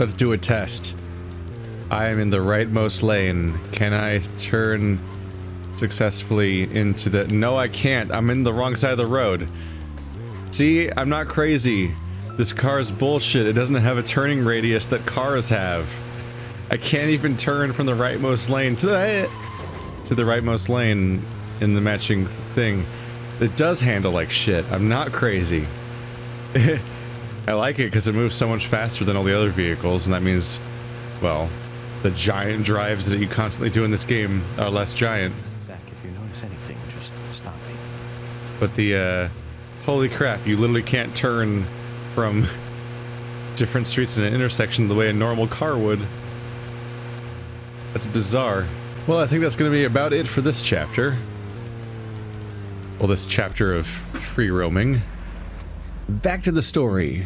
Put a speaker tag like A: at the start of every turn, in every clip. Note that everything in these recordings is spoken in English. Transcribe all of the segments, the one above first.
A: Let's do a test. I am in the rightmost lane. Can I turn successfully into the... No, I can't. I'm in the wrong side of the road. See, I'm not crazy. This car's bullshit. It doesn't have a turning radius that cars have. I can't even turn from the rightmost lane to the rightmost lane in the matching thing. It does handle like shit. I'm not crazy. I like it because it moves so much faster than all the other vehicles, and that means, well, the giant drives that you constantly do in this game are less giant.
B: Zach, if you notice anything, just stop me.
A: But the, holy crap, you literally can't turn from different streets in an intersection the way a normal car would. That's bizarre. Well, I think that's going to be about it for this chapter. Well, this chapter of free roaming. Back to the story.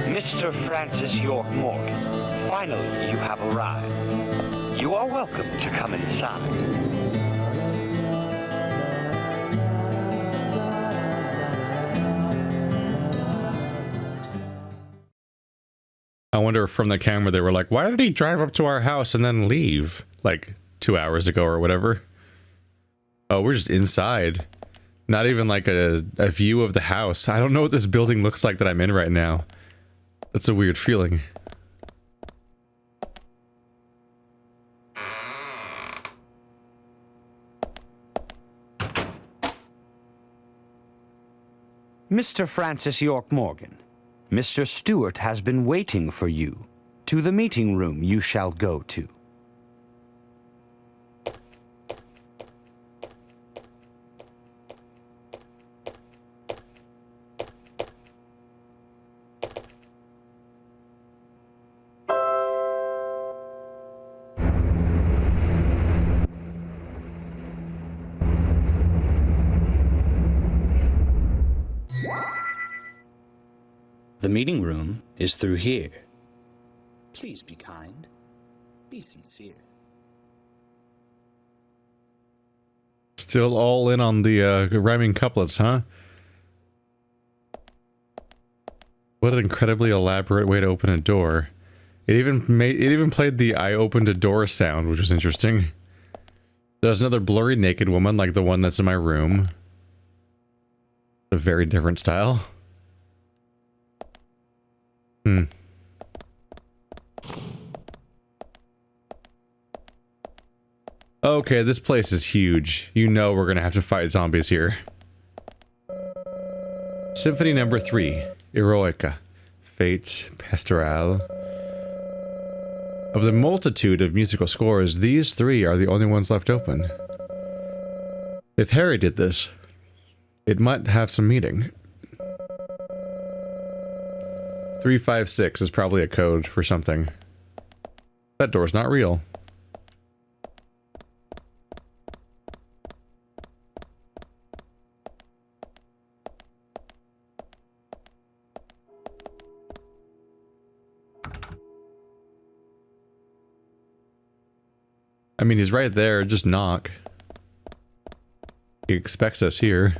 C: Mr. Francis York Morgan, finally you have arrived. You are welcome to come inside.
A: I wonder if from the camera they were like, why did he drive up to our house and then leave? Like 2 hours ago or whatever. Oh, we're just inside. Not even like a view of the house. I don't know what this building looks like that I'm in right now. That's a weird feeling.
C: Mr. Francis York Morgan, Mr. Stewart has been waiting for you. To the meeting room you shall go to.
D: The meeting room is through here. Please be kind. Be sincere.
A: Still all in on the rhyming couplets, huh? What an incredibly elaborate way to open a door. It even played the "I opened a door" sound, which was interesting. There's another blurry naked woman like the one that's in my room. A very different style. Okay, this place is huge. You know we're gonna have to fight zombies here. Symphony number 3, Eroica, Fate Pastorale. Of the multitude of musical scores, these 3 are the only ones left open. If Harry did this, it might have some meaning. 356 is probably a code for something. That door's not real. I mean, he's right there, just knock. He expects us here.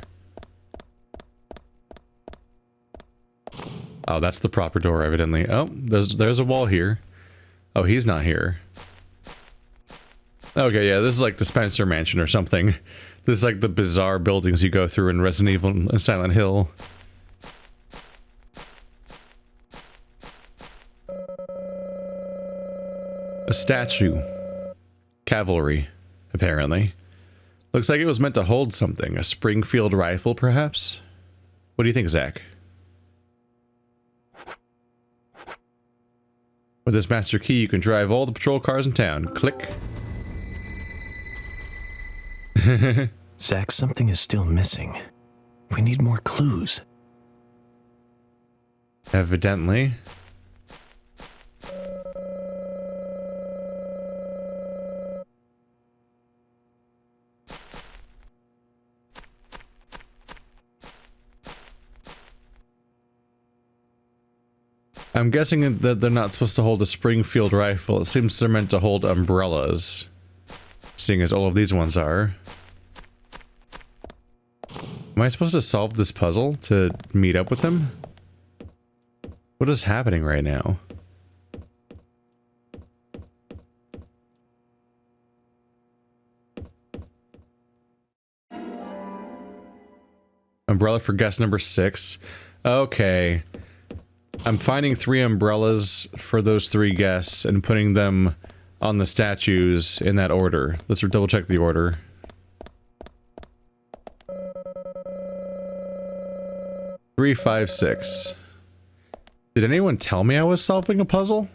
A: Oh, that's the proper door, evidently. Oh, there's a wall here. Oh, he's not here. Okay, yeah, this is like the Spencer Mansion or something. This is like the bizarre buildings you go through in Resident Evil and Silent Hill. A statue. Cavalry, apparently. Looks like it was meant to hold something. A Springfield rifle, perhaps? What do you think, Zach? With this master key, you can drive all the patrol cars in town. Click.
B: Zach, something is still missing. We need more clues.
A: Evidently. I'm guessing that they're not supposed to hold a Springfield rifle. It seems they're meant to hold umbrellas, seeing as all of these ones are. Am I supposed to solve this puzzle to meet up with him? What is happening right now? Umbrella for guest number 6. Okay. I'm finding 3 umbrellas for those 3 guests and putting them on the statues in that order. Let's double check the order. Three, 5, 6. Did anyone tell me I was solving a puzzle?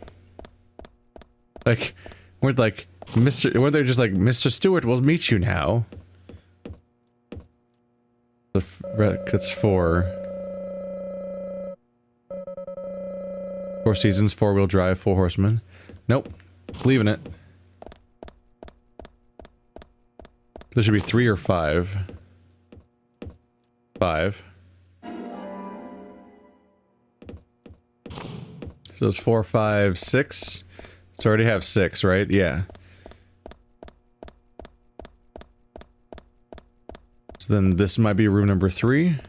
A: Like, were they just like, Mr. Stewart, we'll meet you now. That's 4. 4 seasons, 4-wheel drive, 4 horsemen. Nope. Leaving it. There should be 3 or 5. 5. So it's 4, 5, 6. So I already have 6, right? Yeah. So then this might be room number 3.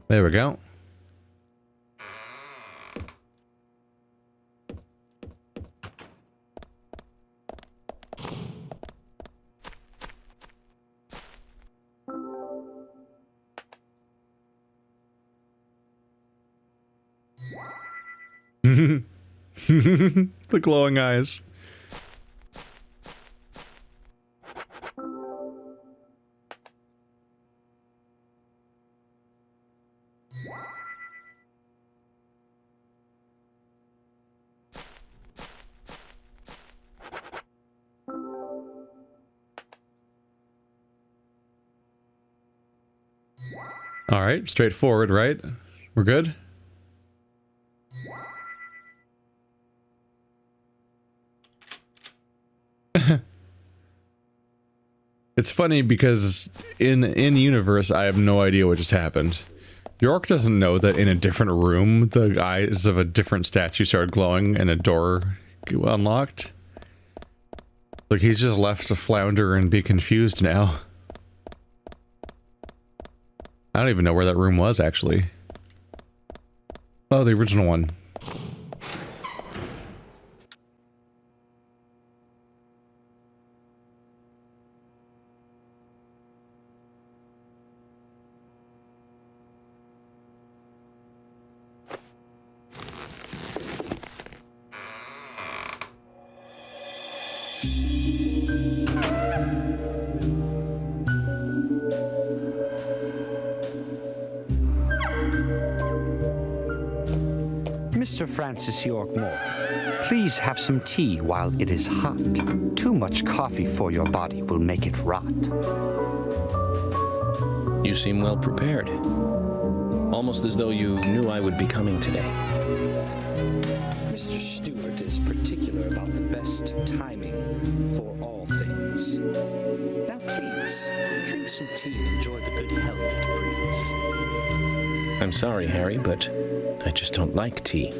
A: There we go. The glowing eyes. All right, straightforward, right? We're good? It's funny because in universe, I have no idea what just happened. York doesn't know that in a different room, the eyes of a different statue started glowing and a door unlocked. Like, he's just left to flounder and be confused now. I don't even know where that room was, actually. Oh, the original one.
C: Mr. Francis York Morgan, please have some tea while it is hot. Too much coffee for your body will make it rot.
B: You seem well prepared. Almost as though you knew I would be coming today.
D: Mr. Stewart is particular about the best timing for all things. Now please, drink some tea and enjoy the good health it brings.
B: I'm sorry, Harry, but I just don't like tea.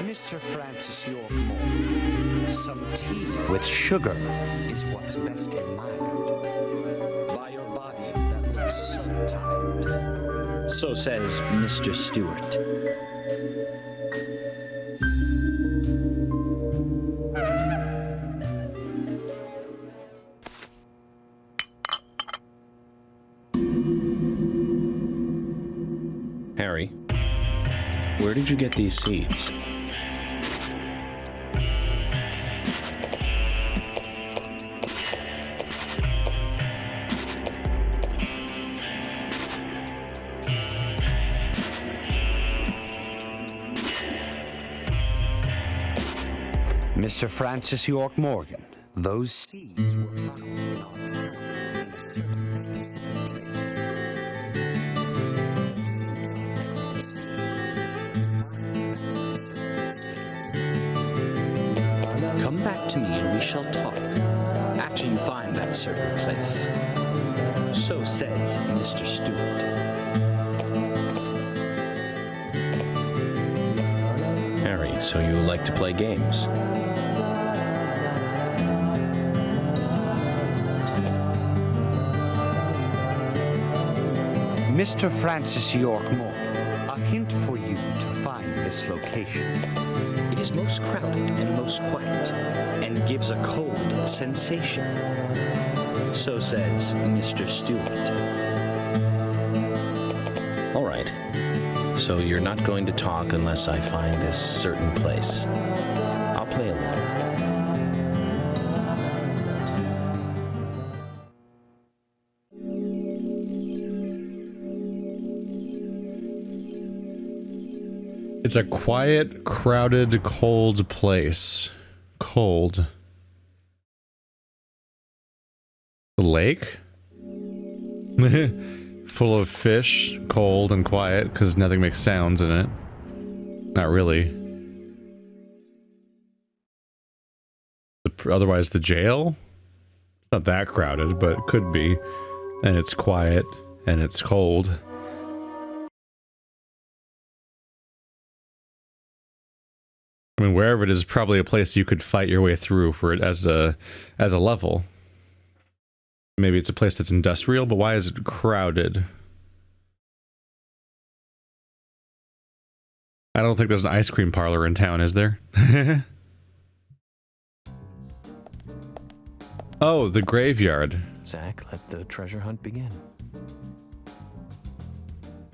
C: Mr. Francis York Morgan, some tea with sugar is what's best admired by your body that looks so tired. So says Mr. Stewart.
B: Harry, where did you get these seeds?
C: Mr. Francis York Morgan, those seeds were found in our
D: back to me and we shall talk after you find that certain place. So says Mr. Stewart.
E: Harry, so you like to play games?
C: Mr. Francis York Moore, a hint for you to find this location. It is most crowded and most quiet, and gives a cold sensation. So says Mr. Stewart.
E: All right. So you're not going to talk unless I find this certain place. I'll play along.
A: It's a quiet, crowded, cold place. Cold. The lake? Full of fish, cold and quiet, because nothing makes sounds in it. Not really. Otherwise, the jail? It's not that crowded, but it could be. And it's quiet, and it's cold. I mean, wherever it is probably a place you could fight your way through for it as a level. Maybe it's a place that's industrial, but why is it crowded? I don't think there's an ice cream parlor in town, is there? Oh, the graveyard.
B: Zach, let the treasure hunt begin.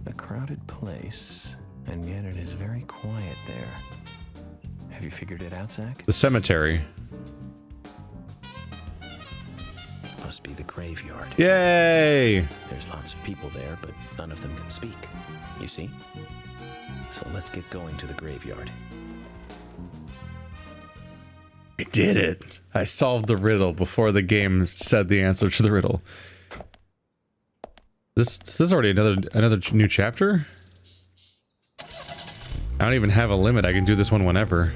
B: A crowded place, and yet it is very quiet there. Have you figured it out, Zach?
A: The cemetery.
E: Must be the graveyard.
A: Yay!
E: There's lots of people there, but none of them can speak. You see? So let's get going to the graveyard.
A: I did it! I solved the riddle before the game said the answer to the riddle. This is already another new chapter? I don't even have a limit. I can do this one whenever.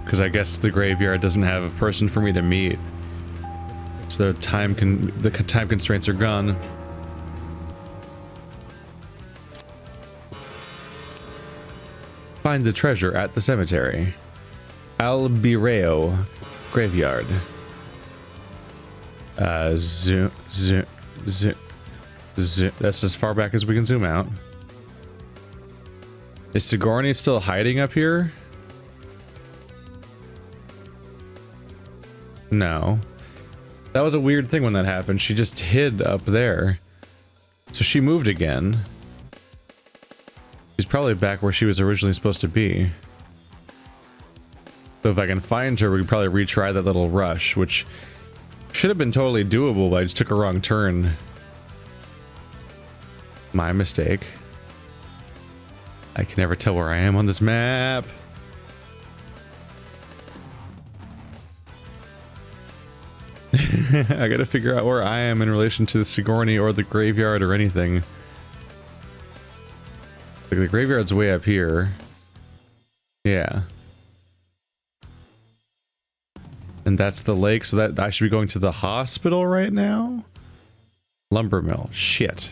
A: Because I guess the graveyard doesn't have a person for me to meet. So the time constraints are gone. Find the treasure at the cemetery. Albireo graveyard. Zoom. That's as far back as we can zoom out. Is Sigourney still hiding up here? No. That was a weird thing when that happened. She just hid up there. So she moved again. She's probably back where she was originally supposed to be. So if I can find her, we can probably retry that little rush, which should have been totally doable, but I just took a wrong turn. My mistake. I can never tell where I am on this map. I gotta figure out where I am in relation to the Sigourney or the graveyard or anything. Like the graveyard's way up here. Yeah. And that's the lake, so that I should be going to the hospital right now? Lumber mill. Shit.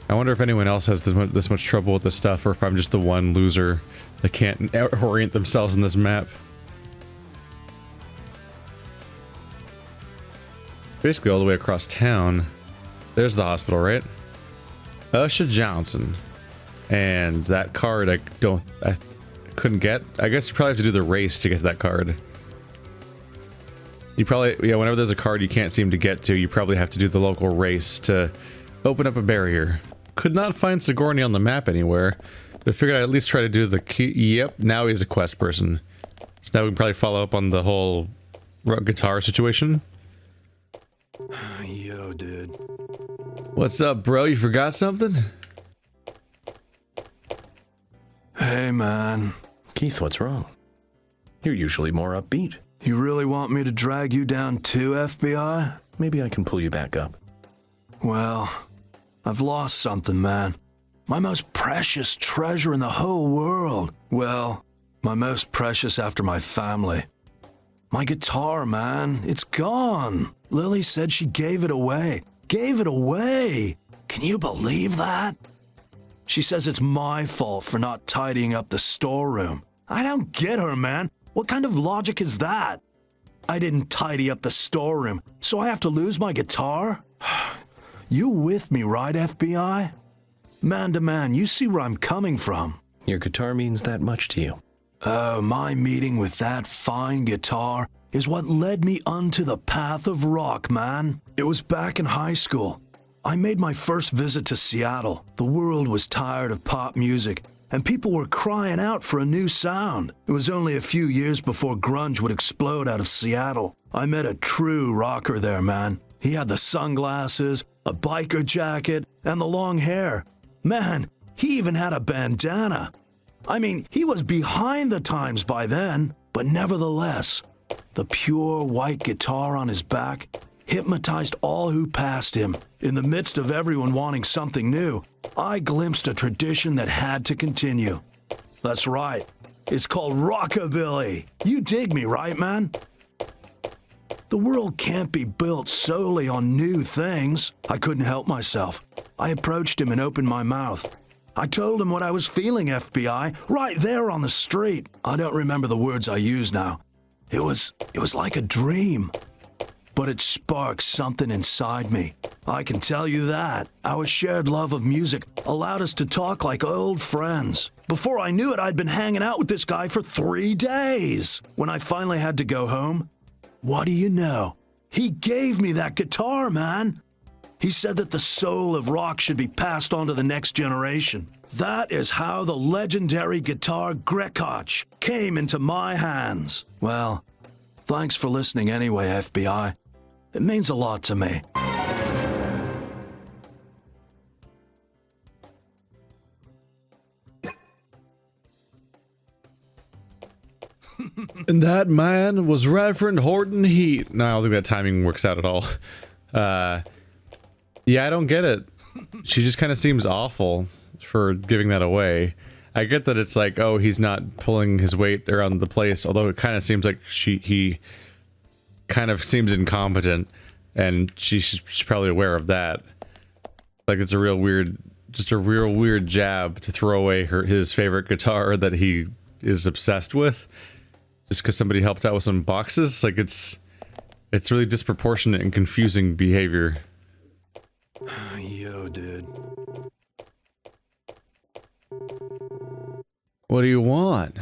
A: I wonder if anyone else has this much trouble with this stuff, or if I'm just the one loser that can't orient themselves in this map. Basically all the way across town. There's the hospital, right? Usha Johnson. And that card I couldn't get. I guess you probably have to do the race to get to that card. You probably, yeah, whenever there's a card you can't seem to get to, you probably have to do the local race to open up a barrier. Could not find Sigourney on the map anywhere, but I figured I'd at least try to do the key. Yep, now he's a quest person. So now we can probably follow up on the whole guitar situation.
B: Yo, dude.
A: What's up, bro? You forgot something?
F: Hey, man.
E: Keith, what's wrong? You're usually more upbeat.
F: You really want me to drag you down too, FBI?
E: Maybe I can pull you back up.
F: Well, I've lost something, man. My most precious treasure in the whole world. Well, my most precious after my family. My guitar, man, it's gone. Lily said she gave it away. Gave it away! Can you believe that? She says it's my fault for not tidying up the storeroom. I don't get her, man. What kind of logic is that? I didn't tidy up the storeroom, so I have to lose my guitar? You with me, right, FBI? Man to man, you see where I'm coming from.
E: Your guitar means that much to you.
F: Oh, my meeting with that fine guitar is what led me onto the path of rock, man. It was back in high school. I made my first visit to Seattle. The world was tired of pop music, and people were crying out for a new sound. It was only a few years before grunge would explode out of Seattle. I met a true rocker there, man. He had the sunglasses, a biker jacket, and the long hair. Man, he even had a bandana. I mean, he was behind the times by then, but nevertheless, the pure white guitar on his back hypnotized all who passed him. In the midst of everyone wanting something new, I glimpsed a tradition that had to continue. That's right, it's called rockabilly. You dig me, right, man? The world can't be built solely on new things. I couldn't help myself. I approached him and opened my mouth. I told him what I was feeling, FBI, right there on the street. I don't remember the words I used now. It was like a dream. But it sparked something inside me. I can tell you that. Our shared love of music allowed us to talk like old friends. Before I knew it, I'd been hanging out with this guy for 3 days. When I finally had to go home, what do you know? He gave me that guitar, man. He said that the soul of rock should be passed on to the next generation. That is how the legendary guitar Grekach came into my hands. Well, thanks for listening anyway, FBI. It means a lot to me.
A: And that man was Reverend Horton Heat. No, I don't think that timing works out at all. Yeah, I don't get it. She just kind of seems awful for giving that away. I get that it's like, oh, he's not pulling his weight around the place, although it kind of seems like he kind of seems incompetent, and she's probably aware of that. Like, it's a real weird, just a real weird jab to throw away his favorite guitar that he is obsessed with, just because somebody helped out with some boxes. Like, it's really disproportionate and confusing behavior.
F: Yo, dude.
A: What do you want?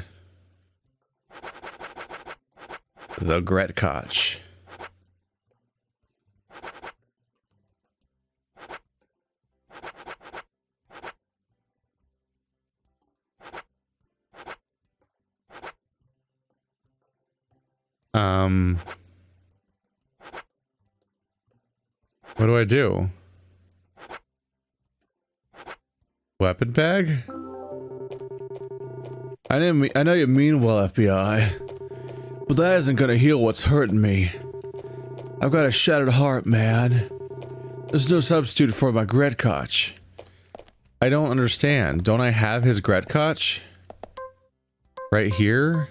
A: The Gretkoch. What do I do? Weapon bag? I know you mean well, FBI, but that isn't gonna heal what's hurting me. I've got a shattered heart, man. There's no substitute for my Gretkoch. I don't understand. Don't I have his Gretkoch? Right here?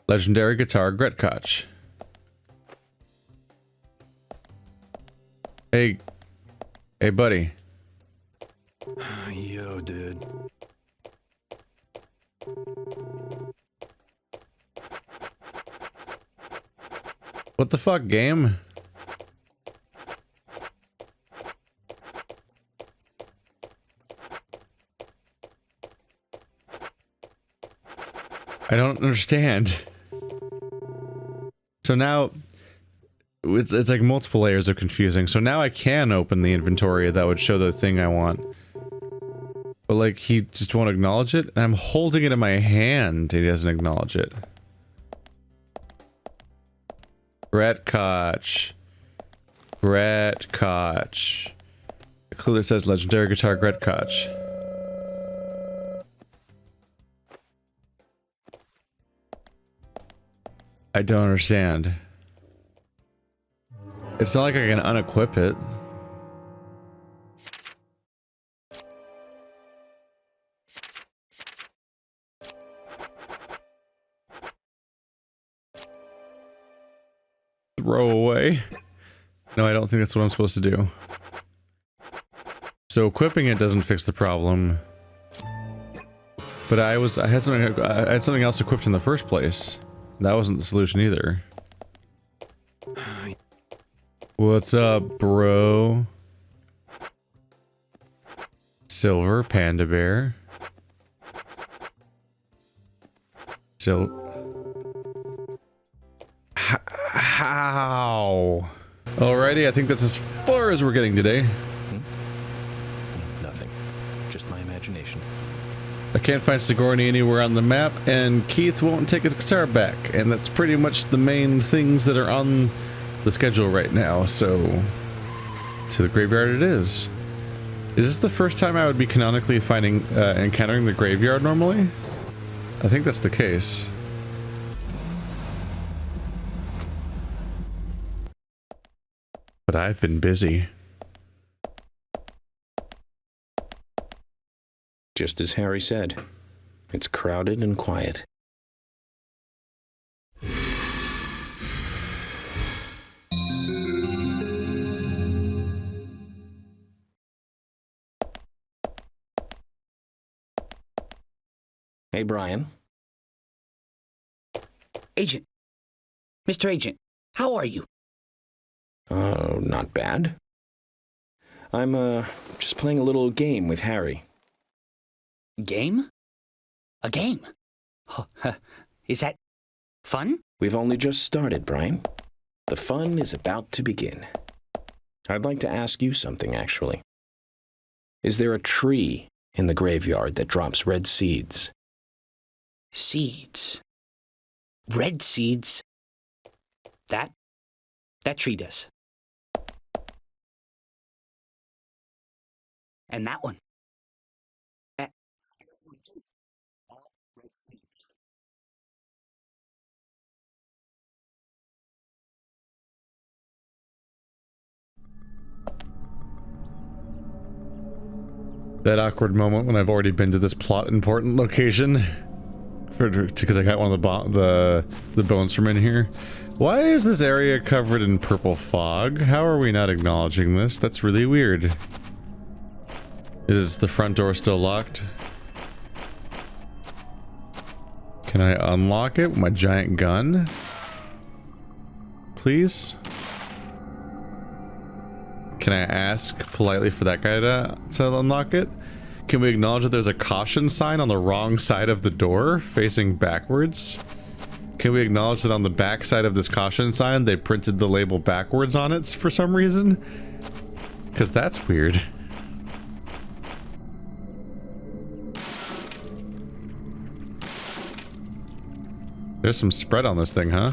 A: Legendary guitar Gretkoch. Hey, buddy.
F: Yo, dude.
A: What the fuck, game? I don't understand. So now it's like multiple layers of confusing. So now I can open the inventory that would show the thing I want. But like, he just won't acknowledge it, and I'm holding it in my hand, and he doesn't acknowledge it. Gretkoch. Gretkoch. It clearly says legendary guitar Gretkoch. I don't understand. It's not like I can unequip it. throw away. No, I don't think that's what I'm supposed to do. So equipping it doesn't fix the problem. But I had something else equipped in the first place. That wasn't the solution either. What's up, bro? Silver panda bear. How? Alrighty, I think that's as far as we're getting today.
B: Nothing. Just my imagination.
A: I can't find Sigourney anywhere on the map, and Keith won't take his guitar back, and that's pretty much the main things that are on the schedule right now, so to the graveyard it is. Is this the first time I would be canonically encountering the graveyard normally? I think that's the case. But I've been busy.
E: Just as Harry said, it's crowded and quiet. Hey, Brian.
C: Agent. Mr. Agent, how are you?
E: Not bad. I'm, just playing a little game with Harry.
C: Game? A game? Is that fun?
E: We've only just started, Brian. The fun is about to begin. I'd like to ask you something, actually. Is there a tree in the graveyard that drops red seeds?
C: Seeds. Red seeds. That tree does. And that one.
A: That awkward moment when I've already been to this plot important location. Because I got one of the bones from in here. Why is this area covered in purple fog? How are we not acknowledging this? That's really weird. Is the front door still locked? Can I unlock it with my giant gun? Please? Can I ask politely for that guy to unlock it? Can we acknowledge that there's a caution sign on the wrong side of the door, facing backwards? Can we acknowledge that on the back side of this caution sign, they printed the label backwards on it for some reason? Because that's weird. There's some spread on this thing, huh?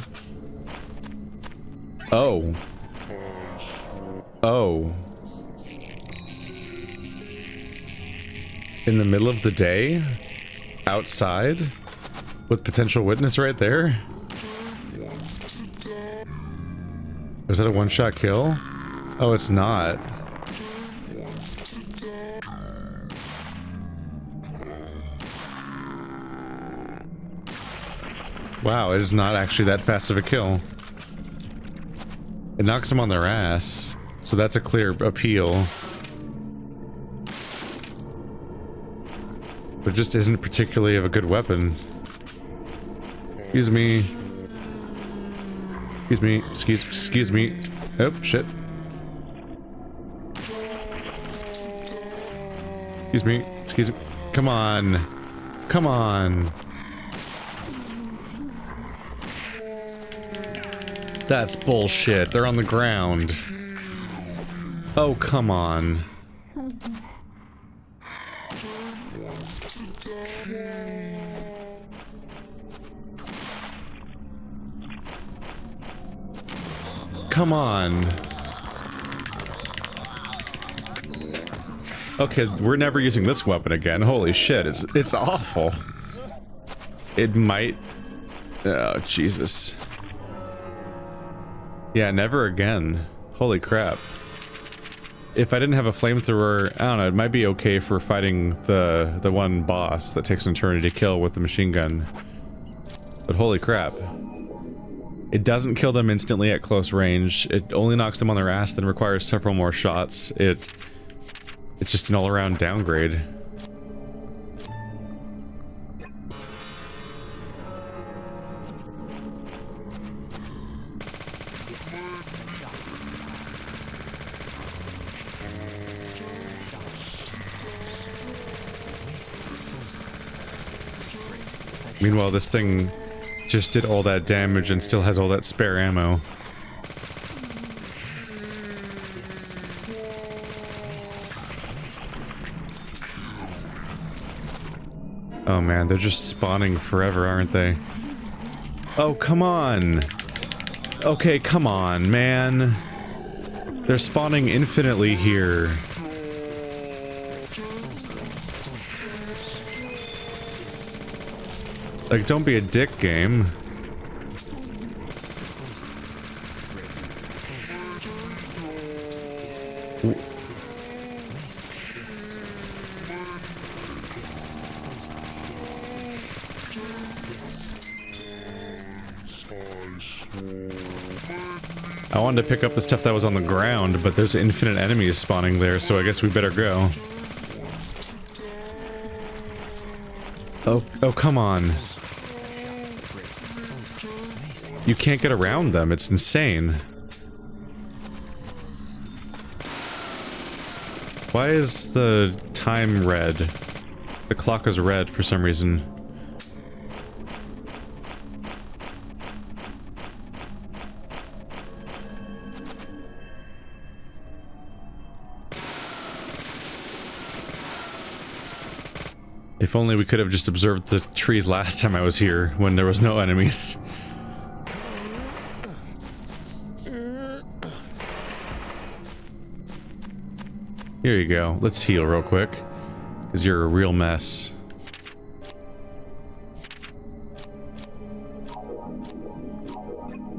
A: Oh. Oh. In the middle of the day? Outside? With potential witness right there? Was that a one-shot kill? Oh, it's not. Wow, it is not actually that fast of a kill. It knocks them on their ass. So that's a clear appeal. But it just isn't particularly of a good weapon. Excuse me. Excuse me. Excuse me. Oh, shit. Excuse me. Excuse me. Come on. Come on. That's bullshit. They're on the ground. Oh, come on. Come on. Okay, we're never using this weapon again. Holy shit, it's awful. It might... Oh, Jesus. Yeah, never again. Holy crap. If I didn't have a flamethrower, I don't know, it might be okay for fighting the one boss that takes an eternity to kill with the machine gun. But holy crap. It doesn't kill them instantly at close range. It only knocks them on their ass, then requires several more shots. It's just an all-around downgrade. Meanwhile, this thing just did all that damage and still has all that spare ammo. Oh man, they're just spawning forever, aren't they? Oh, come on! Okay, come on, man. They're spawning infinitely here. Like, don't be a dick, game. I wanted to pick up the stuff that was on the ground, but there's infinite enemies spawning there, so I guess we better go. Oh, come on. You can't get around them, it's insane. Why is the time red? The clock is red for some reason. If only we could have just observed the trees last time I was here, when there was no enemies. Here you go. Let's heal real quick, because you're a real mess.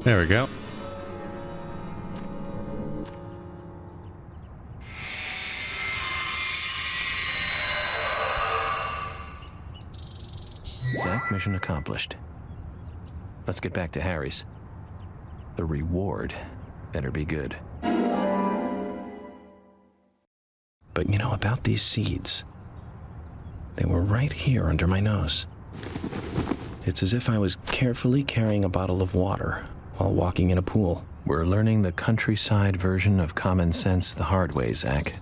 A: There we go.
B: Zach, mission accomplished. Let's get back to Harry's. The reward better be good.
E: But you know about these seeds? They were right here under my nose. It's as if I was carefully carrying a bottle of water while walking in a pool.
B: We're learning the countryside version of common sense the hard way, Zach.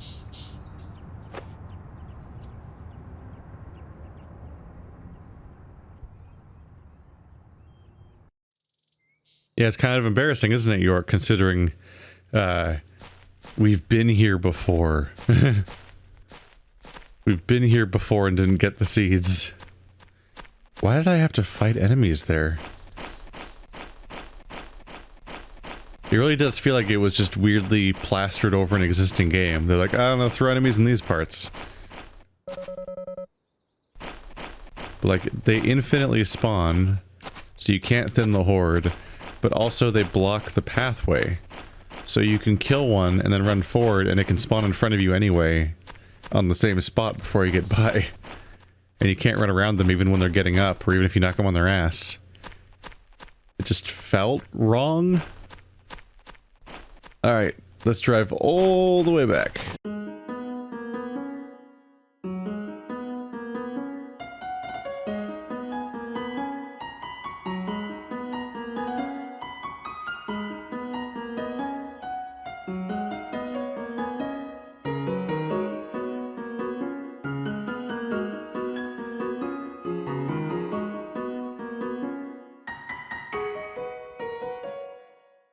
A: Yeah, it's kind of embarrassing, isn't it, York, considering we've been here before. We've been here before and didn't get the seeds. Why did I have to fight enemies there? It really does feel like it was just weirdly plastered over an existing game. They're like, I don't know, throw enemies in these parts. But like, they infinitely spawn, so you can't thin the horde, but also they block the pathway. So you can kill one and then run forward and it can spawn in front of you anyway on the same spot before you get by. And you can't run around them even when they're getting up or even if you knock them on their ass. It just felt wrong. Alright, let's drive all the way back.